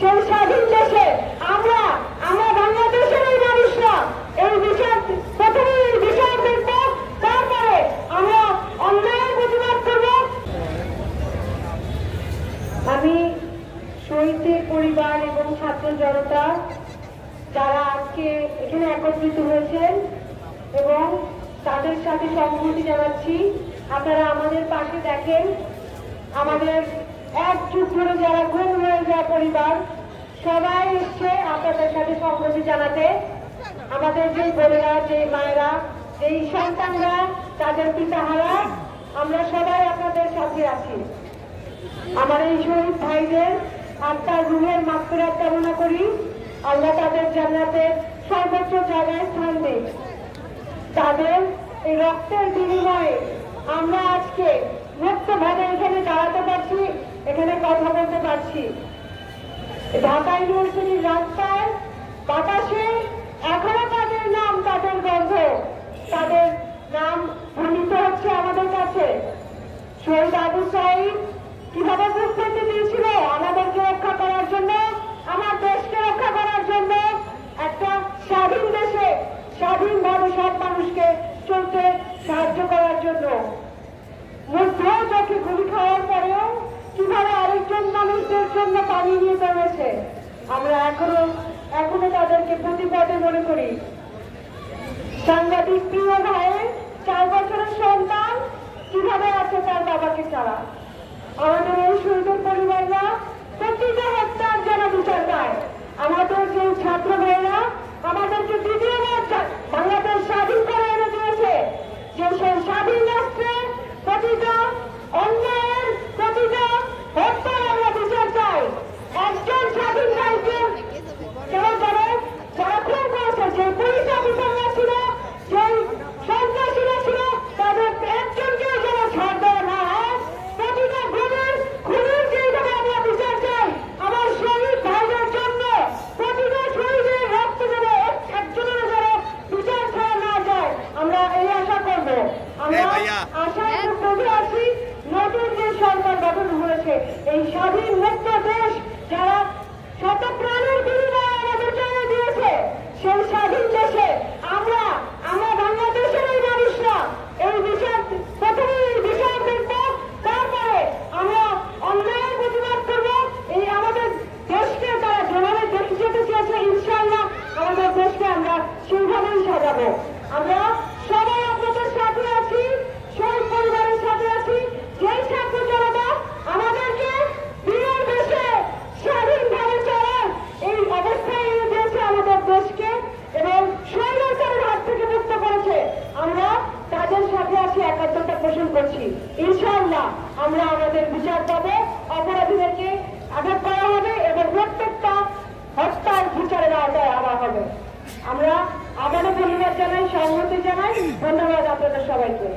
সেই স্বাধীন দেশে আমরা বাংলাদেশের এই মানুষরা এই বিচার প্রথমে এই বিচার দেখব, তারপরে আমরা অন্যায়ের প্রতিবাদ করব। আমি শহীদদের পরিবার এবং ছাত্র জনতা যারা আজকে এখানে একত্রিত হয়েছেন এবং তাদের সাথে সংহতি জানাচ্ছি। আপনারা আমাদের পাশে দেখেন, আমাদের এক যুগ ধরে যারা গুম হয়ে যাওয়া পরিবার সবাই এসছে আপনাদের সাথে সংহতি জানাতে। আমাদের যে বোনেরা, যে মায়েরা, যেই সন্তানরা তাদের পিতাহারা, আমরা সবাই আপনাদের সাথে আছি। আমার এই শহীদ ভাইদের আত্মার রুহের মাগফিরাত কামনা করি। আল্লাহ তাদের জান্নাতের সর্বোচ্চ জায়গায় স্থান দেন। তাদের এই রক্তের বিনিময়ে আমরা আজকে মুক্তভাবে এখানে দাঁড়াতে পারছি, এখানে কথা বলতে পারছি। ঢাকা ইউনিভার্সিটির রাস্তায় বাতাসে এখনো তাদের নাম, তাদের গন্ধ, তাদের নাম ধ্বনিত হচ্ছে আমাদের কাছে। শহীদ আবু সাঈদ কিভাবে বুক পেতে দিয়েছিল আমাদেরকে রক্ষা করার জন্য, আমার দেশকে রক্ষা করার জন্য, একটা স্বাধীন দেশে স্বাধীনভাবে সব মানুষকে চলতে সাহায্য করার জন্য। মুগ্ধ চোখে গুলি খাওয়ার পরেও কিভাবে আরেকজন মানুষদের জন্য পানি নিয়ে দৌড়েছে, আমরা এখনো তাদেরকে প্রতিপদে মনে করি। সাংবাদিক প্রিয় ভাইয়ের 4 বছরের সন্তান কিভাবে আছে তার বাবাকে ছাড়া। আমাদের এই শহীদের পরিবাররা প্রতিটা হত্যার যেন বিচার পায়। আমাদের যে ছাত্র ভাইয়েরা আমাদেরকে দ্বিতীয়বার বাংলাদেশ স্বাধীন করে এনে দিয়েছে, যে সেই স্বাধীন রাষ্ট্রে প্রতিটা অন্যায়ের, প্রতিটা হত্যার আমরা বিচার চাই। একজন স্বাধীন রাষ্ট্রে কেউ যারা খুন করেছে, যে পুলিশ অফিসাররা ছিল, যে সন্ত্রাসীরা ছিল, তাদের একজনকে যেন ছাড় দেওয়া না হয়। প্রতিটা খুনের যেভাবে আমরা বিচার চাই, আমার শহীদ ভাইদের জন্য প্রতিটা শহীদের রক্ত যেন একজনের যেন বিচার ছাড়া না যায়, আমরা এই আশা করব। আমরা আশার মধ্যে আছি নতুন যে সরকার গঠন হয়েছে, এই স্বাধীন মুক্ত দেশ যারা শত প্রাণের বিনিময়ে আমাদের জন্য দিয়েছে, সেই স্বাধীন দেশে আমরা বাংলাদেশের এই মানুষরা এই বিচার প্রথমে এই বিচার দেখব, তারপরে আমরা অন্যায়ের প্রতিবাদ করব। এই আমাদের দেশকে তারা যেভাবে দেখে যেতে চেয়েছে, ইনশাআল্লাহ আমাদের দেশকে আমরা সেইভাবেই সাজাবো। আমরা সবাই আপনাদের সাথে আছি, শহীদ পরিবারের সাথে আছি। যেই ছাত্র জনতা আমাদেরকে বীরের দেশে স্বাধীনভাবে চলার এই অবস্থায় এনে দিয়েছে আমাদের দেশকে এবং স্বৈরাচারের হাত থেকে মুক্ত করেছে, আমরা তাদের সাথে আছি, একাত্মতা পোষণ করছি। ইনশাআল্লাহ আমরা আমাদের বিচার পাবো, অপরাধীদেরকে আঘাত করা হবে এবং প্রত্যেকটা হত্যার বিচারের আওতায় আনা হবে। আমরা আবারও ধন্যবাদ জানাই, সংহতি জানাই। ধন্যবাদ আপনাদের সবাইকে।